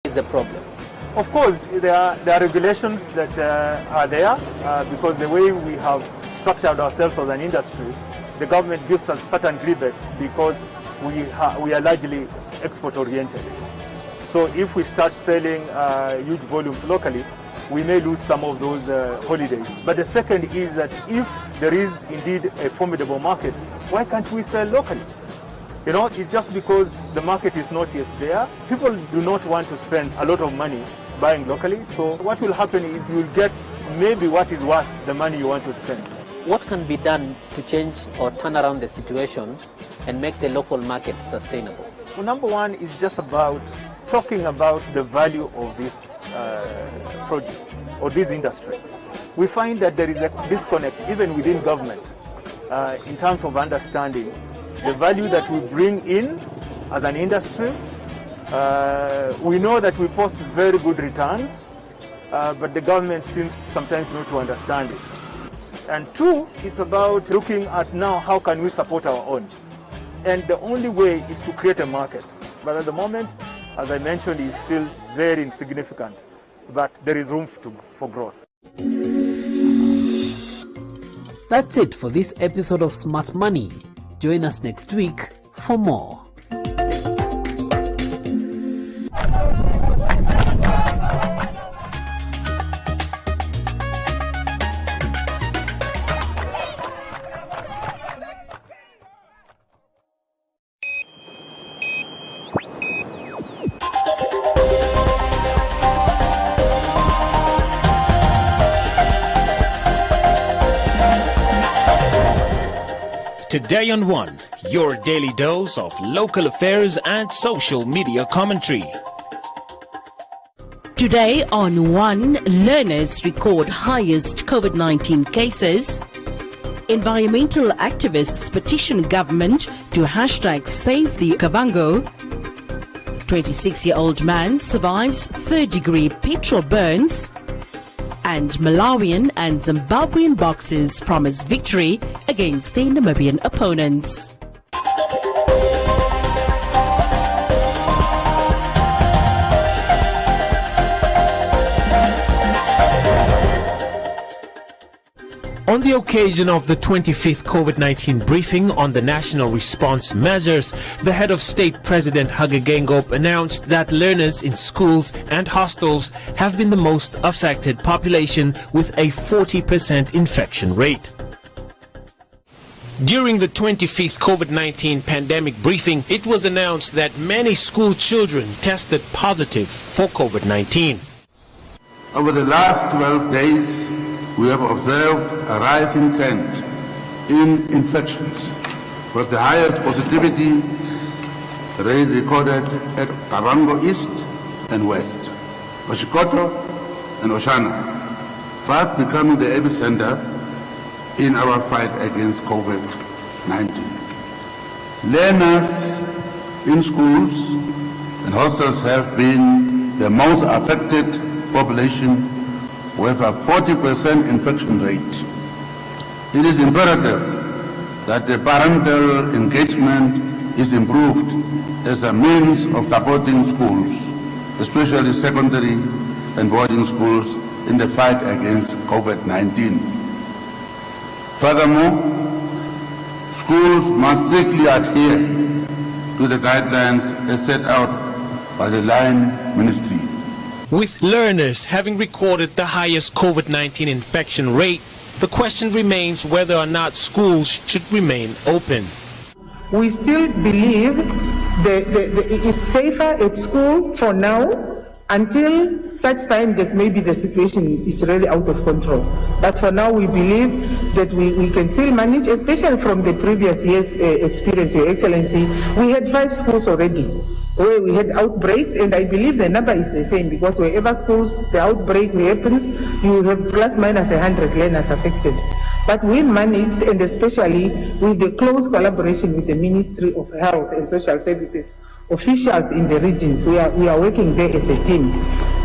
is the problem? Of course, there are regulations that are there because the way we have structured ourselves as an industry, the government gives us certain rebates because we are largely export-oriented. So if we start selling huge volumes locally, we may lose some of those holidays. But the second is that if there is indeed a formidable market, why can't we sell locally? You know, it's just because the market is not yet there. People do not want to spend a lot of money buying locally. So what will happen is you'll get maybe what is worth the money you want to spend. What can be done to change or turn around the situation and make the local market sustainable? Well, number one is just about talking about the value of this produce or this industry. We find that there is a disconnect even within government in terms of understanding the value that we bring in as an industry. We know that we post very good returns, but the government seems sometimes not to understand it. And two, it's about looking at now how can we support our own. And the only way is to create a market. But at the moment, as I mentioned, it's still very insignificant. But there is room for growth. That's it for this episode of Smart Money. Join us next week for more. Today on One, your daily dose of local affairs and social media commentary. Today on One, learners record highest COVID-19 cases. Environmental activists petition government to #Save the Okavango. 26-year-old man survives third-degree petrol burns. And Malawian and Zimbabwean boxers promise victory against their Namibian opponents. On the occasion of the 25th COVID-19 briefing on the national response measures, the head of state, President Hage Geingob, announced that learners in schools and hostels have been the most affected population with a 40% infection rate. During the 25th COVID-19 pandemic briefing, it was announced that many school children tested positive for COVID-19. Over the last 12 days, we have observed a rising trend in infections, with the highest positivity rate recorded at Okavango East and West, Oshikoto and Oshana, fast becoming the epicenter in our fight against COVID-19. Learners in schools and hostels have been the most affected population with a 40% infection rate. It is imperative that the parental engagement is improved as a means of supporting schools, especially secondary and boarding schools, in the fight against COVID-19. Furthermore, schools must strictly adhere to the guidelines as set out by the Line Ministry. With learners having recorded the highest COVID-19 infection rate, the question remains whether or not schools should remain open. We still believe it's safer at school for now until such time that maybe the situation is really out of control. But for now, we believe that we can still manage, especially from the previous year's experience, Your Excellency. We had 5 schools already where we had outbreaks, and I believe the number is the same, because wherever schools, the outbreak happens, you have plus minus 100 learners affected. But we managed, and especially with the close collaboration with the Ministry of Health and Social Services, officials in the regions, we are working there as a team.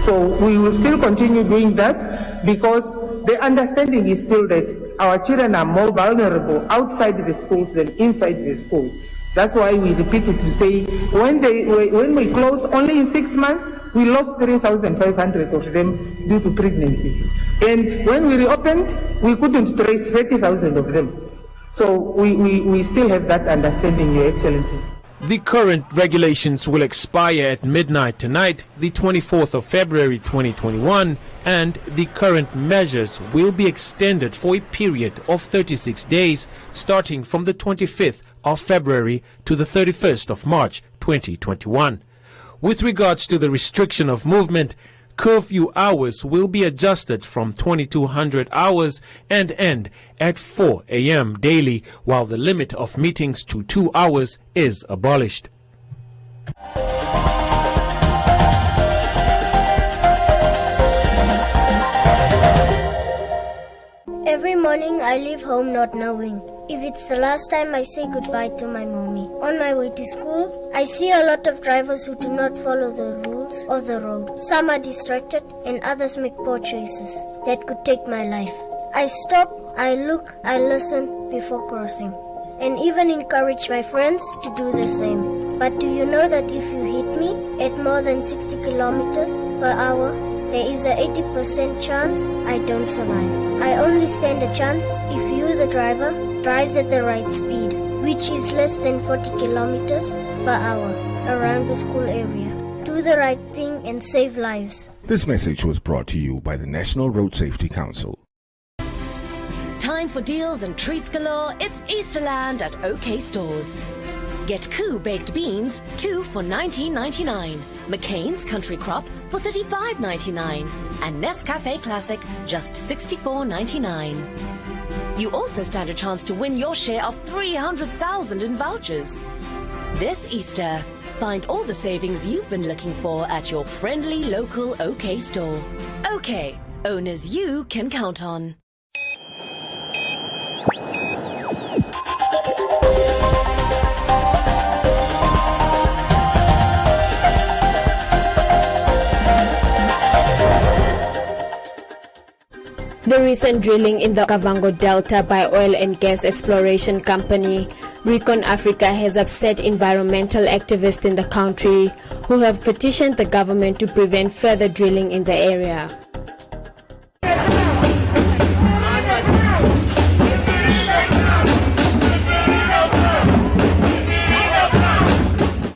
So we will still continue doing that, because the understanding is still that our children are more vulnerable outside the schools than inside the schools. That's why we repeated to say when we closed only in 6 months, we lost 3,500 of them due to pregnancies. And when we reopened, we couldn't trace 30,000 of them. So we still have that understanding, Your Excellency. The current regulations will expire at midnight tonight, the 24th of February 2021, and the current measures will be extended for a period of 36 days, starting from the 25th of February to the 31st of March 2021. With regards to the restriction of movement, curfew hours will be adjusted from 2200 hours and end at 4 a.m. daily, while the limit of meetings to 2 hours is abolished. Every morning I leave home not knowing if it's the last time I say goodbye to my mommy. On my way to school, I see a lot of drivers who do not follow the rules of the road. Some are distracted and others make poor choices that could take my life. I stop, I look, I listen before crossing, and even encourage my friends to do the same. But do you know that if you hit me at more than 60 kilometers per hour, there is a 80% chance I don't survive. I only stand a chance if you, the driver, drives at the right speed, which is less than 40 kilometers per hour around the school area. Do the right thing and save lives. This message was brought to you by the National Road Safety Council. Time for deals and treats galore. It's Easterland at OK Stores. Get Koo baked beans, 2 for $19.99. McCain's Country Crop for $35.99. And Nescafe Classic, just $64.99. You also stand a chance to win your share of $300,000 in vouchers. This Easter, find all the savings you've been looking for at your friendly local OK store. OK, owners you can count on. The recent drilling in the Okavango Delta by oil and gas exploration company Recon Africa has upset environmental activists in the country who have petitioned the government to prevent further drilling in the area.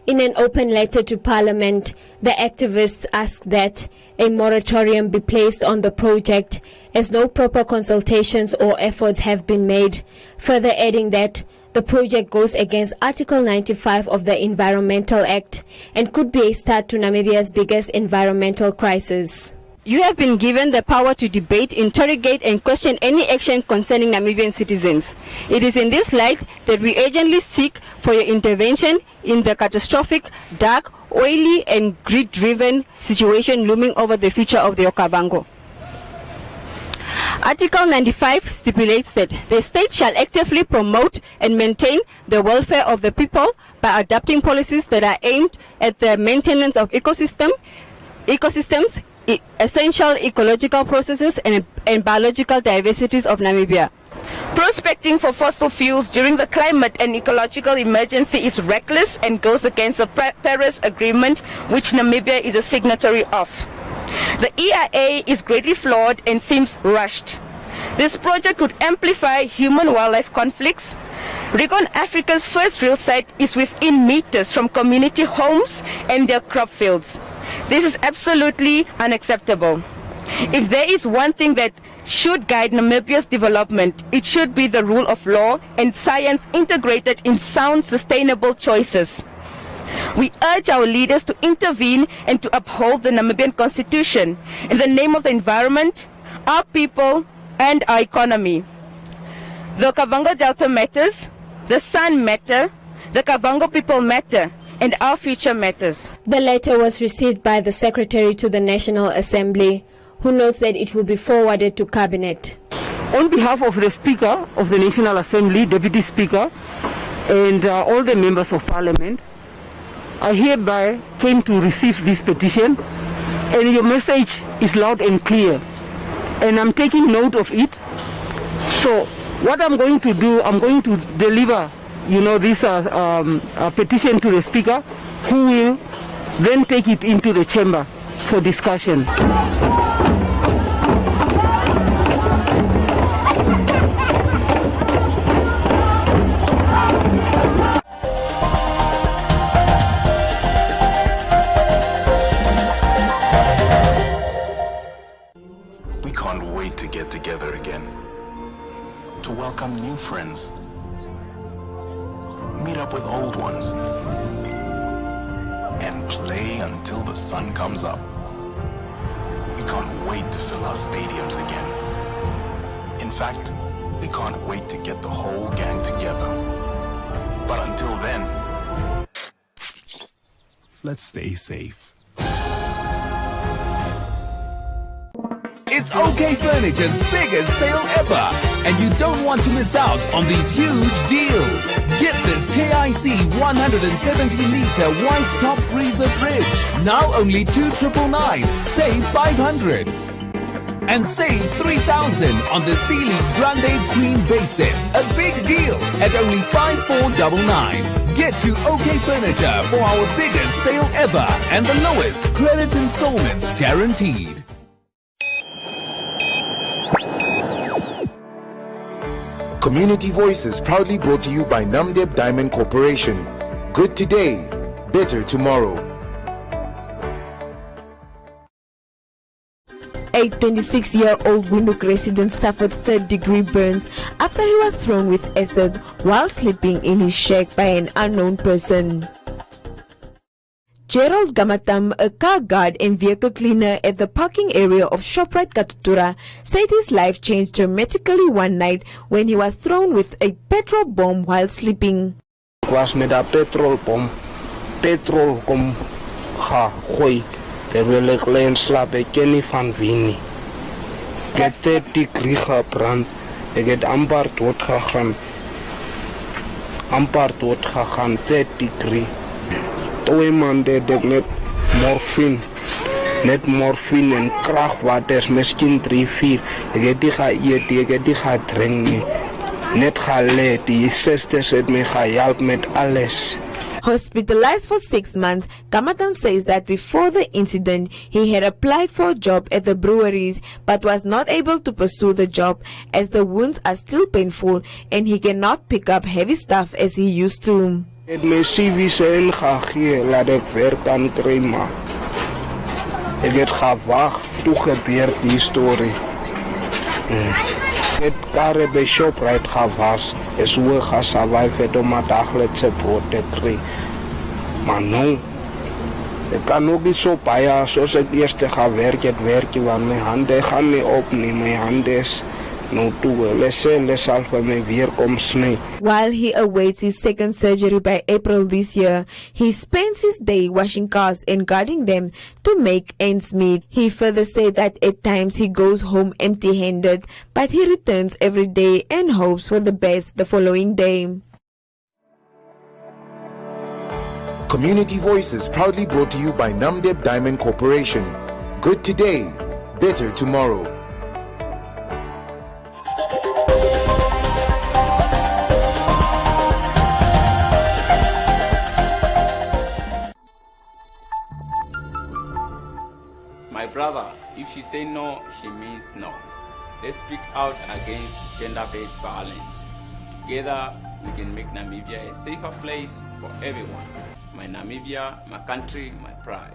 In an open letter to Parliament, the activists asked that a moratorium be placed on the project as no proper consultations or efforts have been made, further adding that the project goes against Article 95 of the Environmental Act and could be a start to Namibia's biggest environmental crisis. You have been given the power to debate, interrogate and question any action concerning Namibian citizens. It is in this light that we urgently seek for your intervention in the catastrophic, dark, oily and greed-driven situation looming over the future of the Okavango. Article 95 stipulates that the state shall actively promote and maintain the welfare of the people by adopting policies that are aimed at the maintenance of ecosystems, essential ecological processes and biological diversities of Namibia. Prospecting for fossil fuels during the climate and ecological emergency is reckless and goes against the Paris Agreement, which Namibia is a signatory of. The EIA is greatly flawed and seems rushed. This project could amplify human-wildlife conflicts. Recon Africa's first drill site is within meters from community homes and their crop fields. This is absolutely unacceptable. If there is one thing that should guide Namibia's development, it should be the rule of law and science integrated in sound, sustainable choices. We urge our leaders to intervene and to uphold the Namibian Constitution in the name of the environment, our people, and our economy. The Okavango Delta matters, the sun matter, the Kavango people matter, and our future matters. The letter was received by the Secretary to the National Assembly, who notes that it will be forwarded to Cabinet. On behalf of the Speaker of the National Assembly, Deputy Speaker, and all the members of Parliament, I hereby came to receive this petition, and your message is loud and clear, and I'm taking note of it. So what I'm going to do, I'm going to deliver this petition to the Speaker, who will then take it into the chamber for discussion. We can't wait to get together again, to welcome new friends, meet up with old ones, and play until the sun comes up. We can't wait to fill our stadiums again. In fact, we can't wait to get the whole gang together. But until then, Let's stay safe. It's OK Furniture's biggest sale ever, and you don't want to miss out on these huge deals. Get this KIC 170-litre white top freezer fridge, now only 2,999, save 500. And save 3,000 on the Sealy Grande Queen base set, a big deal at only 5,499. Get to OK Furniture for our biggest sale ever and the lowest credit installments guaranteed. Community Voices proudly brought to you by Namdeb Diamond Corporation. Good today, better tomorrow. A 26-year-old Windhoek resident suffered third-degree burns after he was thrown with acid while sleeping in his shack by an unknown person. Gerald Gamatam, a car guard and vehicle cleaner at the parking area of Shoprite Katutura, said his life changed dramatically one night when he was thrown with a petrol bomb while sleeping. Ik was met een petrolbom. Petrol kom ga gooi. Terwijl ik alleen slaap, ik ken niet van wie niet. Ik heb 30 degree gebrand. Ik heb amper dood gegaan. 30 degree. 2 maanden heb ik net morfine en krachtwater, misschien 3, 4. Ik heb die gaan eten, ik heb die gaan drinken. Net geleerd, die zusters heeft me geholpen met alles. Hospitalized for 6 months, Gamatam says that before the incident, he had applied for a job at the breweries but was not able to pursue the job as the wounds are still painful and he cannot pick up heavy stuff as he used to. Het my CV zijn gegeven, laat ik werk aan kry maak. Ik het gewag, toe gebeurt die story. Het karre bij Shoprite gewas, is hoe ik ga survive om mijn dagelijkse brood te krijgen. Maar nou, ik kan ook niet zo baie, zoals ik eerst ga werken, want mijn handen gaan niet op, mijn handen is nou toe, les zal van mij weer kom snij. While he awaits his second surgery by April this year, he spends his day washing cars and guarding them to make ends meet. He further said that at times he goes home empty-handed, but he returns every day and hopes for the best the following day. Community Voices proudly brought to you by Namdeb Diamond Corporation. Good today, better tomorrow. My brother, if she say no, she means no. Let's speak out against gender-based violence. Together, we can make Namibia a safer place for everyone. My Namibia, my country, my pride.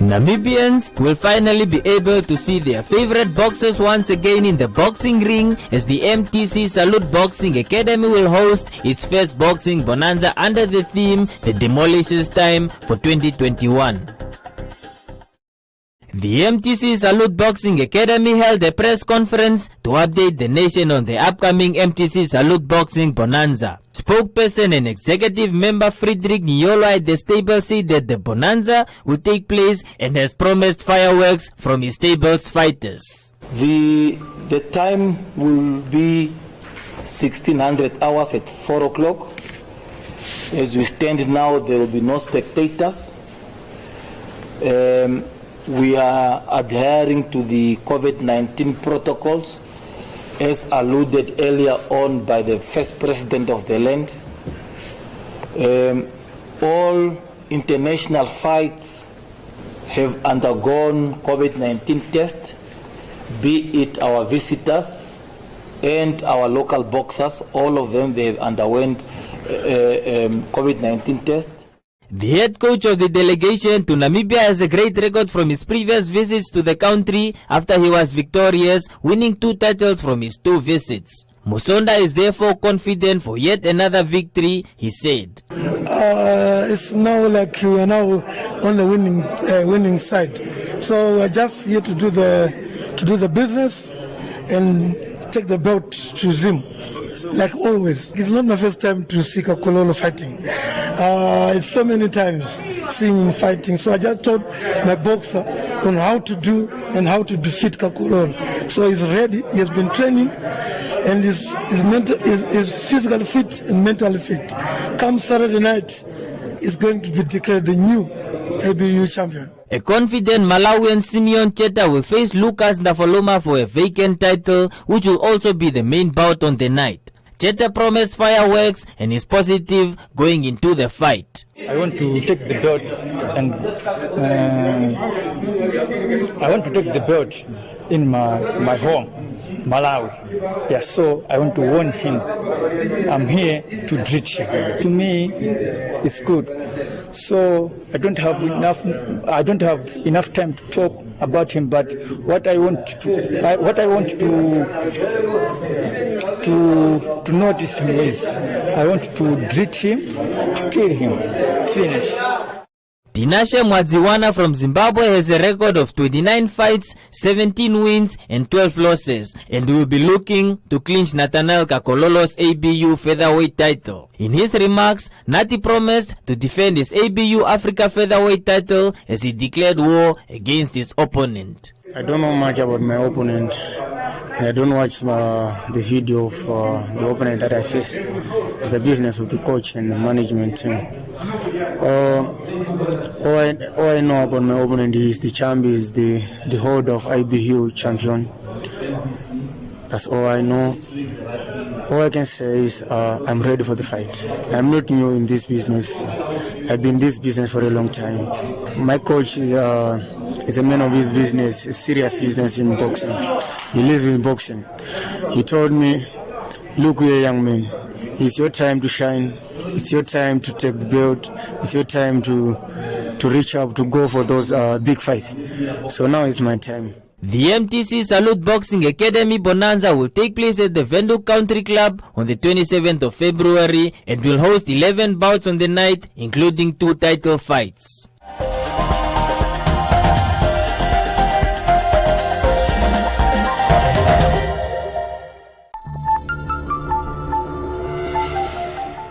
Namibians will finally be able to see their favorite boxers once again in the boxing ring as the MTC Salute Boxing Academy will host its first boxing bonanza under the theme The Demolisher's Time for 2021. The MTC Salute Boxing Academy held a press conference to update the nation on the upcoming MTC Salute Boxing Bonanza. Spokesperson and executive member Friedrich Nyolo at the stable said that the Bonanza will take place and has promised fireworks from his stable's fighters. The time will be 1600 hours at 4 o'clock. As we stand now, there will be no spectators. We are adhering to the COVID-19 protocols as alluded earlier on by the first president of the land. All international flights have undergone COVID-19 tests, be it our visitors and our local boxers. All of them, they have underwent COVID-19 test. The head coach of the delegation to Namibia has a great record from his previous visits to the country after he was victorious, winning 2 titles from his 2 visits. Musonda is therefore confident for yet another victory, he said. It's now like we are now on the winning side. So we're just here to do the business and take the belt to Zim. Like always, it's not my first time to see Kakololo fighting. It's so many times seeing him fighting. So I just taught my boxer on how to do and how to defeat Kakololo. So he's ready. He has been training, and is physically fit and mentally fit. Come Saturday night, he's going to be declared the new ABU champion. A confident Malawian Simeon Cheta will face Lucas Ndafaloma for a vacant title, which will also be the main bout on the night. Cheta promised fireworks and is positive going into the fight. I want to take the belt and I want to take the belt in my home, Malawi. Yeah, so I want to warn him. I'm here to treat him. To me, it's good. So I don't have enough time to talk about him. But what I want to notice him is I want to treat him, to kill him, finish. Tinashe Mwadziwana from Zimbabwe has a record of 29 fights, 17 wins and 12 losses, and will be looking to clinch Nathaniel Kakololo's ABU featherweight title. In his remarks, Nati promised to defend his ABU Africa featherweight title as he declared war against his opponent. I don't know much about my opponent. I don't watch the video of the opponent that I face. It's the business of the coach and the management team. All I know about my opponent is the champ is the holder of IBU champion. That's all I know. All I can say is I'm ready for the fight. I'm not new in this business. I've been in this business for a long time. My coach is a man of his business, a serious business in boxing. He lives in boxing. He told me, look here, young man, it's your time to shine. It's your time to take the belt. It's your time to reach up, to go for those big fights. So now it's my time. The MTC Salute Boxing Academy Bonanza will take place at the Windhoek Country Club on the 27th of February and will host 11 bouts on the night, including 2 title fights.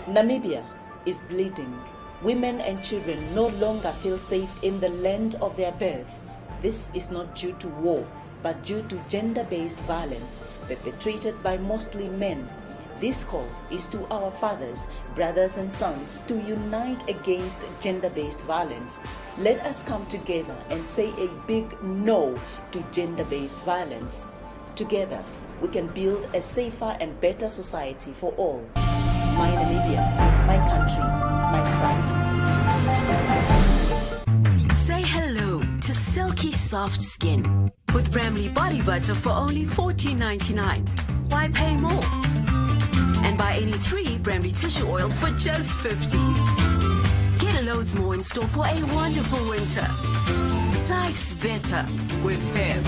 Namibia is bleeding. Women and children no longer feel safe in the land of their birth. This is not due to war, but due to gender-based violence perpetrated by mostly men. This call is to our fathers, brothers and sons to unite against gender-based violence. Let us come together and say a big no to gender-based violence. Together, we can build a safer and better society for all. My Namibia, my country, my pride. Say hello to silky soft skin with Bramley body butter for only $14.99. Why pay more? And buy any 3 Bramley tissue oils for just $50. Get loads more in store for a wonderful winter. Life's better with Pep.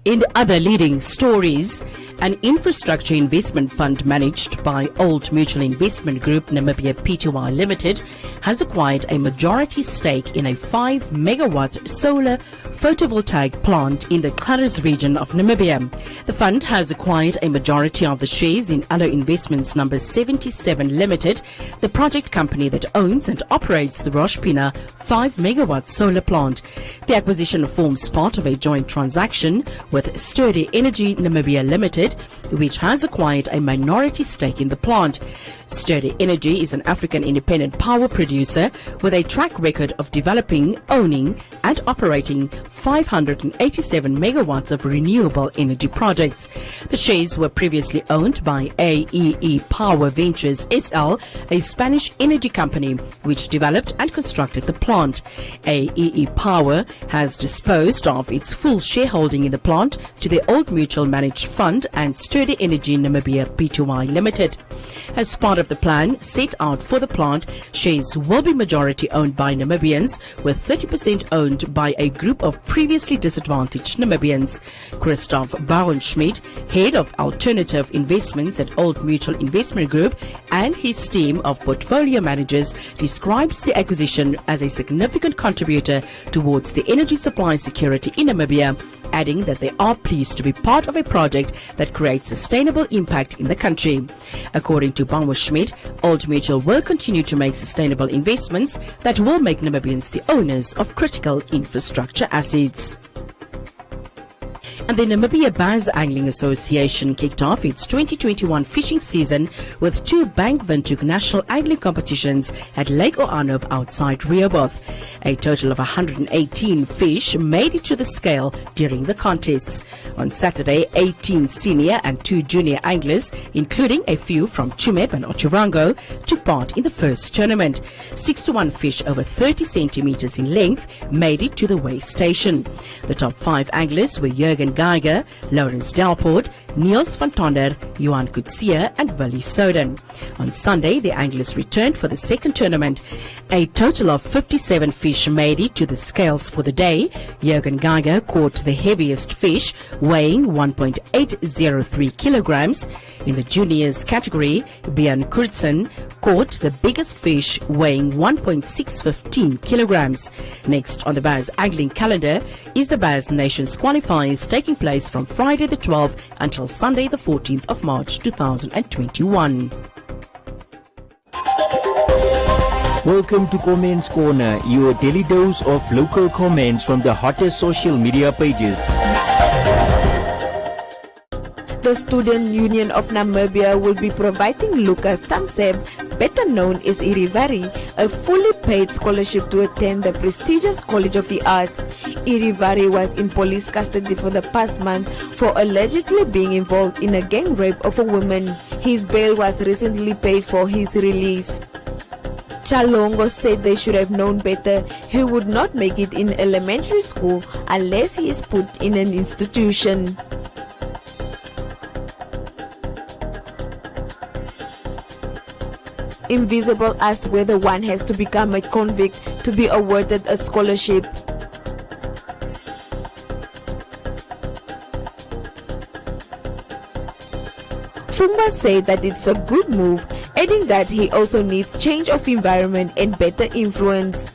In other leading stories, an infrastructure investment fund managed by Old Mutual Investment Group Namibia Pty Limited has acquired a majority stake in a 5 megawatt solar photovoltaic plant in the Clarence region of Namibia. The fund has acquired a majority of the shares in Allo Investments number 77 Limited, the project company that owns and operates the Roshpina 5 megawatt solar plant. The acquisition forms part of a joint transaction with Sturdy Energy Namibia Limited, which has acquired a minority stake in the plant. Sturdy Energy is an African independent power producer with a track record of developing, owning and operating 587 megawatts of renewable energy projects. The shares were previously owned by AEE Power Ventures SL, a Spanish energy company which developed and constructed the plant. AEE Power has disposed of its full shareholding in the plant to the Old Mutual Managed Fund and Sturdy Energy Namibia Pty Limited. As part of the plan set out for the plant, shares will be majority owned by Namibians, with 30% owned by a group of previously disadvantaged Namibians. Christoph Bauernschmidt, head of alternative investments at Old Mutual Investment Group, and his team of portfolio managers describes the acquisition as a significant contributor towards the energy supply security in Namibia, adding that they are pleased to be part of a project that creates sustainable impact in the country. According to Bauernschmidt, Old Mutual will continue to make sustainable investments that will make Namibians the owners of critical infrastructure assets. And the Namibia Bass Angling Association kicked off its 2021 fishing season with 2 Bank Windhoek national angling competitions at Lake Oanup outside Rehoboth. A total of 118 fish made it to the scale during the contests. On Saturday, 18 senior and 2 junior anglers, including a few from Chumeb and Oturango, took part in the first tournament. 61 fish over 30 centimeters in length made it to the weigh station. The top 5 anglers were Jürgen Geiger, Lawrence Delport, Niels van Tonder, Johan Kutsia and Willie Soden. On Sunday, the anglers returned for the second tournament. A total of 57 fish made it to the scales for the day. Jürgen Geiger caught the heaviest fish, weighing 1.803 kilograms. In the juniors category, Björn Kurtzen caught the biggest fish, weighing 1.615 kilograms. Next on the Bass Angling calendar is the Bass Nations qualifiers taking place from Friday the 12th until Sunday the 14th of March 2021. Welcome to Comments Corner, your daily dose of local comments from the hottest social media pages. The Student Union of Namibia will be providing Lucas Tamseb, better known as Irivari, a fully paid scholarship to attend the prestigious College of the Arts. Irivari was in police custody for the past month for allegedly being involved in a gang rape of a woman. His bail was recently paid for his release. Chalongo said they should have known better. He would not make it in elementary school unless he is put in an institution. Invisible asked whether one has to become a convict to be awarded a scholarship. Fumba said that it's a good move, adding that he also needs change of environment and better influence.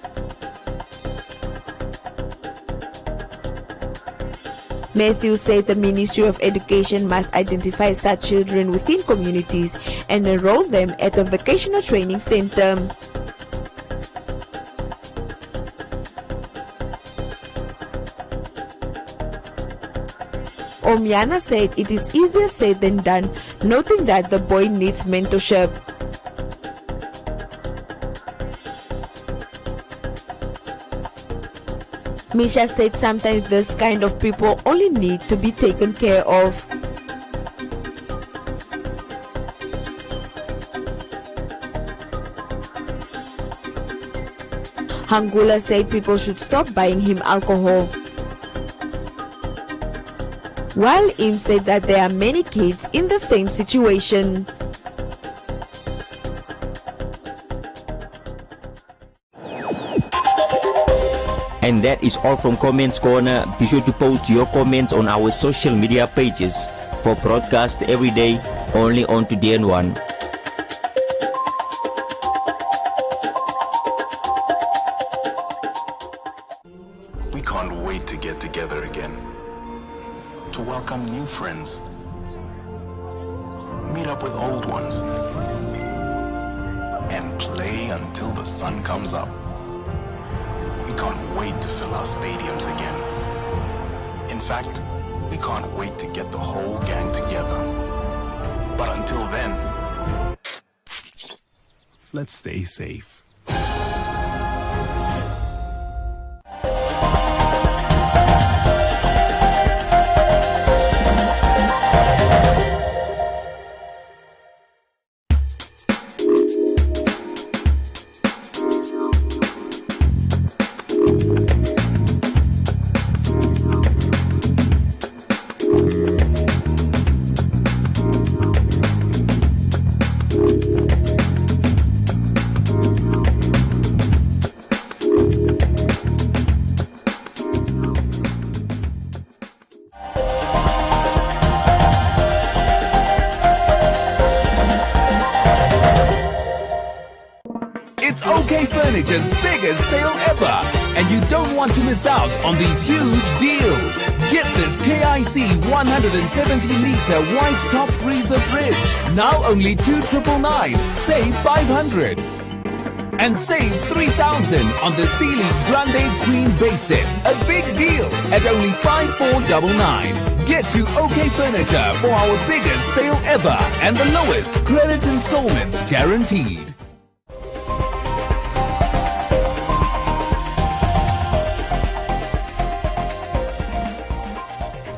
Matthew said the Ministry of Education must identify such children within communities and enroll them at a vocational training center. Omiana said it is easier said than done, noting that the boy needs mentorship. Misha said sometimes this kind of people only need to be taken care of. Hangula said people should stop buying him alcohol. While Im said that there are many kids in the same situation. And that is all from Comments Corner. Be sure to post your comments on our social media pages for broadcast every day only on Today and One. wait to get together again, to welcome new friends, meet up with old ones, and play until the sun comes up. We can't wait to fill our stadiums again. In fact, we can't wait to get the whole gang together. But until then, let's stay safe. It's OK Furniture's biggest sale ever, and you don't want to miss out on these huge deals. Get this KIC 170-litre white top freezer fridge, now only 2,999, save 500. And save 3,000 on the Sealy Grande Queen base set, a big deal at only 5,499. Get to OK Furniture for our biggest sale ever and the lowest credit installments guaranteed.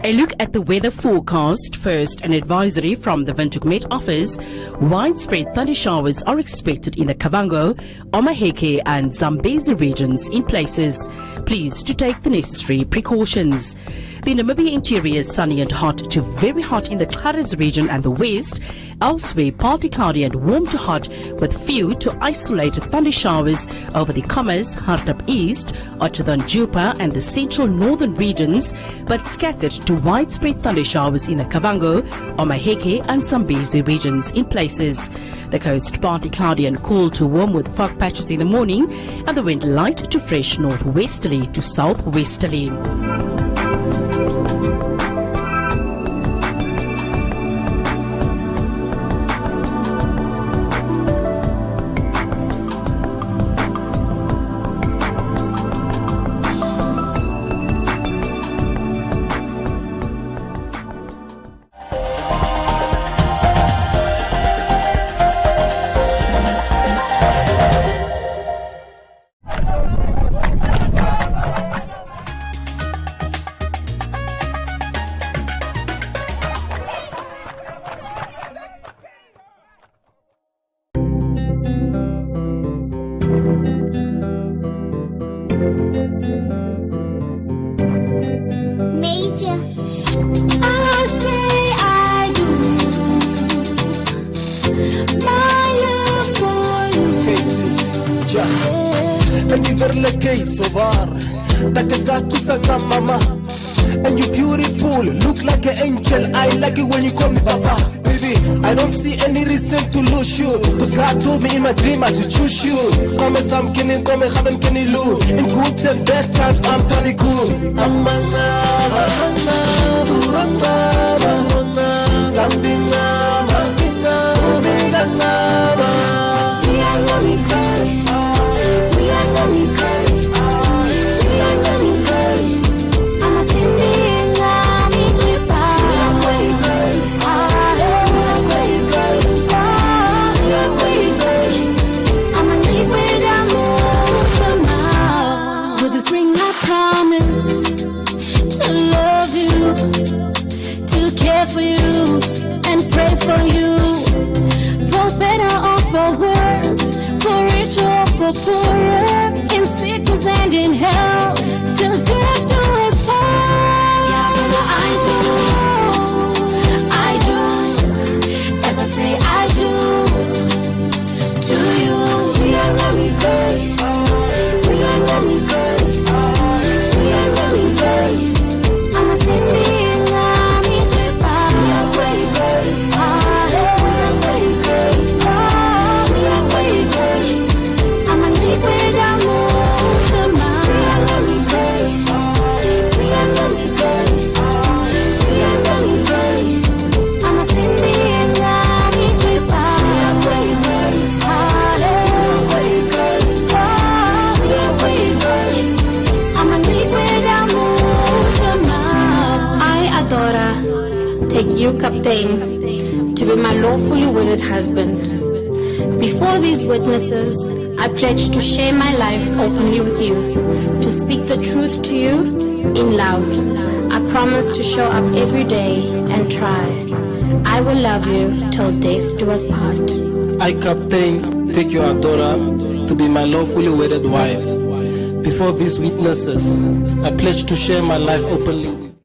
A look at the weather forecast. First, an advisory from the Windhoek Met Office. Widespread thunder showers are expected in the Kavango, Omaheke and Zambezi regions in places. Please to take the necessary precautions. The Namibia interior is sunny and hot to very hot in the Clarence region and the west. Elsewhere, partly cloudy and warm to hot with few to isolated thunder showers over the Commerce, Hartap East, Otterdon-Jupa and the central northern regions, but scattered to widespread thunder showers in the Kavango, Omaheke and Zambezi regions in places. The coast partly cloudy and cool to warm with fog patches in the morning, and the wind light to fresh northwesterly to southwesterly. And you're beautiful, look like an angel. I like it when you call me Papa. Baby, I don't see any reason to lose you, cause God told me in my dream I should choose you. Promise I'm kidding, come and have Kenny Lou. In good and bad times, I'm totally cool. For you and pray for you, for better or for worse, for richer or for poorer, in sickness and in health, till death do us part. Yeah, brother, I do, as I say I do, to you. We are very good, we are very good, we are very good. I'm a singing. I'm a liquid, I'm take you, Captain, to be my lawfully wedded husband. Before these witnesses, I pledge to share my life openly with you, to speak the truth to you in love. I promise to show up every day and try. I will love you till death do us part. I, Captain, take your daughter to be my lawfully wedded wife. Before these witnesses, I pledge to share my life openly with you.